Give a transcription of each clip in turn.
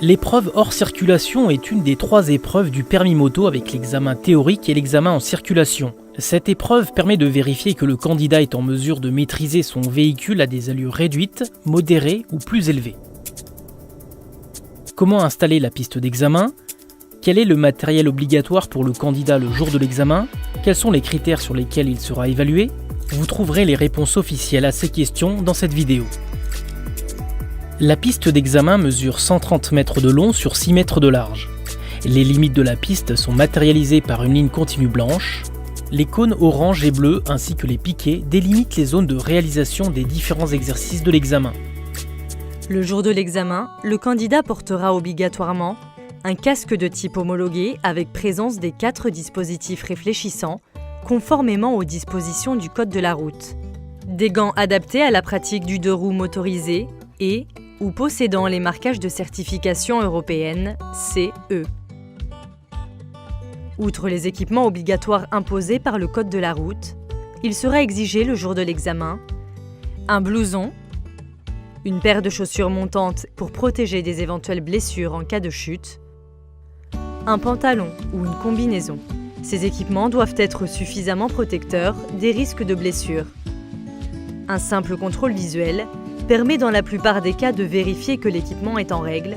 L'épreuve hors circulation est une des 3 épreuves du permis moto avec l'examen théorique et l'examen en circulation. Cette épreuve permet de vérifier que le candidat est en mesure de maîtriser son véhicule à des allures réduites, modérées ou plus élevées. Comment installer la piste d'examen ? Quel est le matériel obligatoire pour le candidat le jour de l'examen ? Quels sont les critères sur lesquels il sera évalué ? Vous trouverez les réponses officielles à ces questions dans cette vidéo. La piste d'examen mesure 130 mètres de long sur 6 mètres de large. Les limites de la piste sont matérialisées par une ligne continue blanche. Les cônes orange et bleu ainsi que les piquets délimitent les zones de réalisation des différents exercices de l'examen. Le jour de l'examen, le candidat portera obligatoirement un casque de type homologué avec présence des 4 dispositifs réfléchissants, conformément aux dispositions du Code de la route. Des gants adaptés à la pratique du 2 roues motorisé et ou possédant les marquages de certification européenne CE. Outre les équipements obligatoires imposés par le Code de la route, il sera exigé le jour de l'examen un blouson, une paire de chaussures montantes pour protéger des éventuelles blessures en cas de chute, un pantalon ou une combinaison. Ces équipements doivent être suffisamment protecteurs des risques de blessures. Un simple contrôle visuel permet dans la plupart des cas de vérifier que l'équipement est en règle.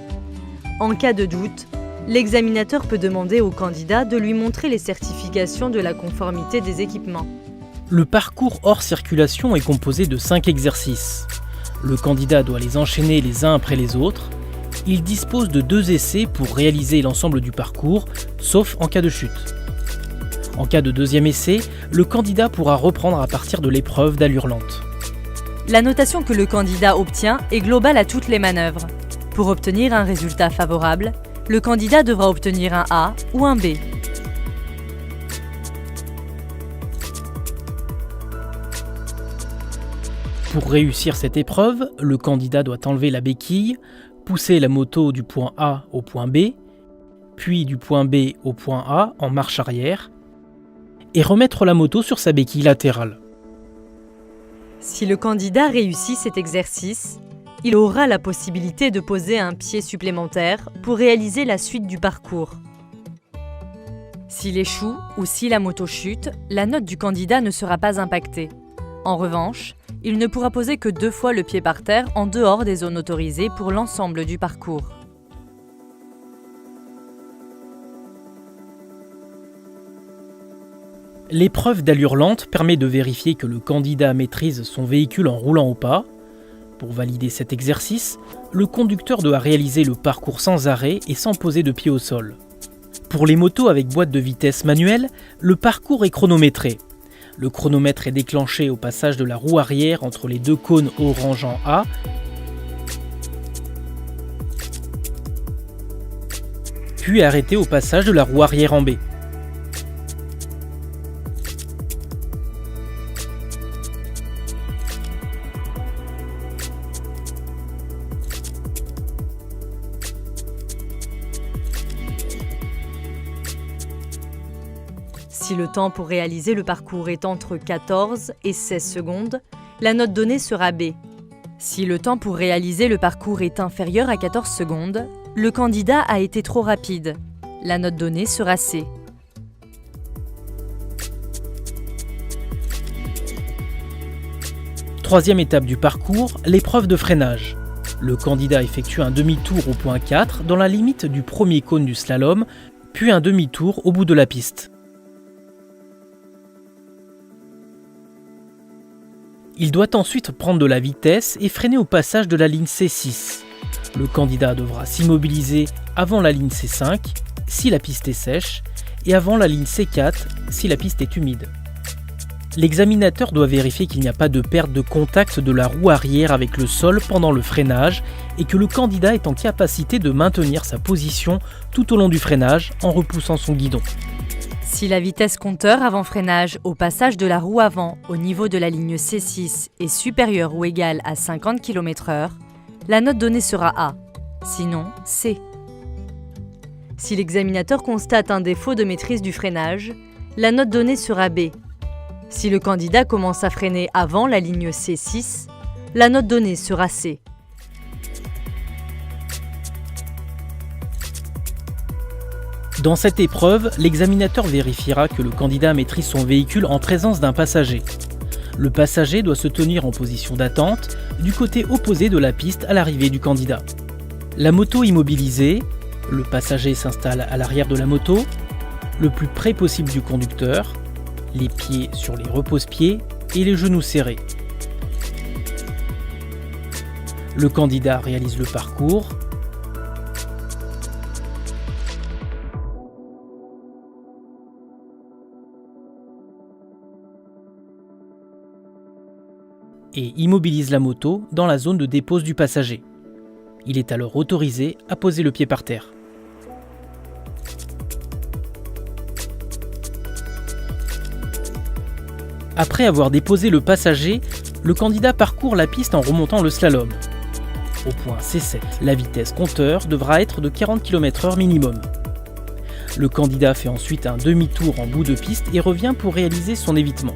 En cas de doute, l'examinateur peut demander au candidat de lui montrer les certifications de la conformité des équipements. Le parcours hors circulation est composé de 5 exercices. Le candidat doit les enchaîner les uns après les autres. Il dispose de 2 essais pour réaliser l'ensemble du parcours, sauf en cas de chute. En cas de deuxième essai, le candidat pourra reprendre à partir de l'épreuve d'allure lente. La notation que le candidat obtient est globale à toutes les manœuvres. Pour obtenir un résultat favorable, le candidat devra obtenir un A ou un B. Pour réussir cette épreuve, le candidat doit enlever la béquille, pousser la moto du point A au point B, puis du point B au point A en marche arrière, et remettre la moto sur sa béquille latérale. Si le candidat réussit cet exercice, il aura la possibilité de poser un pied supplémentaire pour réaliser la suite du parcours. S'il échoue ou si la moto chute, la note du candidat ne sera pas impactée. En revanche, il ne pourra poser que 2 fois le pied par terre en dehors des zones autorisées pour l'ensemble du parcours. L'épreuve d'allure lente permet de vérifier que le candidat maîtrise son véhicule en roulant au pas. Pour valider cet exercice, le conducteur doit réaliser le parcours sans arrêt et sans poser de pied au sol. Pour les motos avec boîte de vitesse manuelle, le parcours est chronométré. Le chronomètre est déclenché au passage de la roue arrière entre les 2 cônes orange en A, puis arrêté au passage de la roue arrière en B. Si le temps pour réaliser le parcours est entre 14 et 16 secondes, la note donnée sera B. Si le temps pour réaliser le parcours est inférieur à 14 secondes, le candidat a été trop rapide. La note donnée sera C. Troisième étape du parcours, l'épreuve de freinage. Le candidat effectue un demi-tour au point 4 dans la limite du premier cône du slalom, puis un demi-tour au bout de la piste. Il doit ensuite prendre de la vitesse et freiner au passage de la ligne C6. Le candidat devra s'immobiliser avant la ligne C5 si la piste est sèche et avant la ligne C4 si la piste est humide. L'examinateur doit vérifier qu'il n'y a pas de perte de contact de la roue arrière avec le sol pendant le freinage et que le candidat est en capacité de maintenir sa position tout au long du freinage en repoussant son guidon. Si la vitesse compteur avant freinage au passage de la roue avant au niveau de la ligne C6 est supérieure ou égale à 50 km/h, la note donnée sera A, sinon C. Si l'examinateur constate un défaut de maîtrise du freinage, la note donnée sera B. Si le candidat commence à freiner avant la ligne C6, la note donnée sera C. Dans cette épreuve, l'examinateur vérifiera que le candidat maîtrise son véhicule en présence d'un passager. Le passager doit se tenir en position d'attente du côté opposé de la piste à l'arrivée du candidat. La moto immobilisée, le passager s'installe à l'arrière de la moto, le plus près possible du conducteur, les pieds sur les repose-pieds et les genoux serrés. Le candidat réalise le parcours. Et immobilise la moto dans la zone de dépose du passager. Il est alors autorisé à poser le pied par terre. Après avoir déposé le passager, le candidat parcourt la piste en remontant le slalom. Au point C7, la vitesse compteur devra être de 40 km/h minimum. Le candidat fait ensuite un demi-tour en bout de piste et revient pour réaliser son évitement.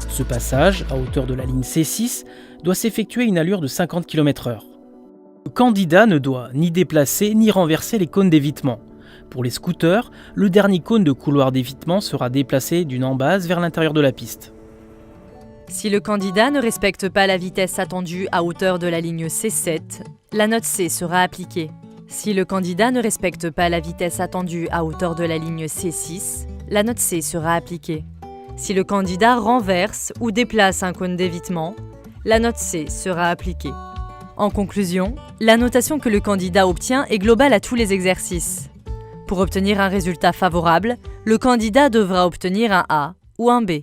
Ce passage, à hauteur de la ligne C6, doit s'effectuer à une allure de 50 km/h. Le candidat ne doit ni déplacer ni renverser les cônes d'évitement. Pour les scooters, le dernier cône de couloir d'évitement sera déplacé d'une embase vers l'intérieur de la piste. Si le candidat ne respecte pas la vitesse attendue à hauteur de la ligne C7, la note C sera appliquée. Si le candidat ne respecte pas la vitesse attendue à hauteur de la ligne C6, la note C sera appliquée. Si le candidat renverse ou déplace un cône d'évitement, la note C sera appliquée. En conclusion, la notation que le candidat obtient est globale à tous les exercices. Pour obtenir un résultat favorable, le candidat devra obtenir un A ou un B.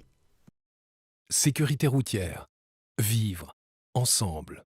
Sécurité routière. Vivre ensemble.